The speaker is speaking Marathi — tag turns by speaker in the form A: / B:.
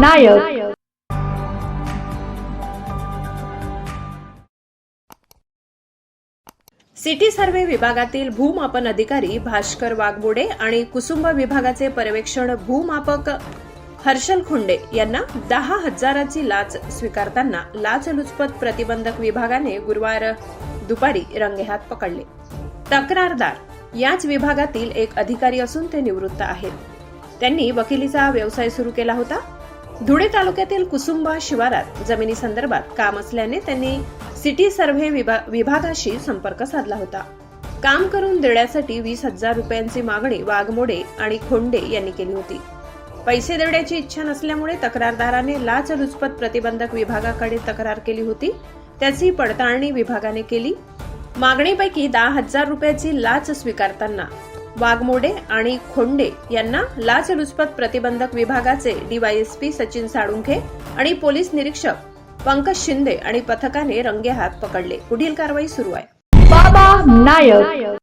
A: नायक.
B: सिटी सर्व्हे विभागातील भूमापन अधिकारी भास्कर वाघमोडे आणि कुसुंब विभागाचे पर्यवेक्षण भूमापक हर्षल खुंडे यांना 10,000ची लाच स्वीकारताना लाचलुचपत प्रतिबंधक विभागाने गुरुवार दुपारी रंगेहात पकडले. तक्रारदार याच विभागातील एक अधिकारी असून ते निवृत्त आहेत. त्यांनी वकिलीचा व्यवसाय सुरू केला होता. धुळे तालुक्यातील कुसुंबा शिवारात जमिनीसंदर्भात काम असल्याने त्यांनी सिटी सर्व्हे विभागाशी संपर्क साधला होता. काम करून देण्यासाठी 20,000 रुपयांची मागणी वाघमोडे आणि खोंडे यांनी केली होती. पैसे देण्याची इच्छा नसल्यामुळे तक्रारदाराने लाचलुचपत प्रतिबंधक विभागाकडे तक्रार केली होती. त्याची पडताळणी विभागाने केली. मागणीपैकी 10,000 रुपयाची लाच स्वीकारताना वाघमोडे आणि खोंडे यांना लाचलुचपत प्रतिबंधक विभागाचे डीवायएसपी सचिन साळुंखे आणि पोलीस निरीक्षक पंकज शिंदे आणि पथकाने रंगेहात पकडले. पुढील कारवाई सुरू आहे.
A: बाबा नायक.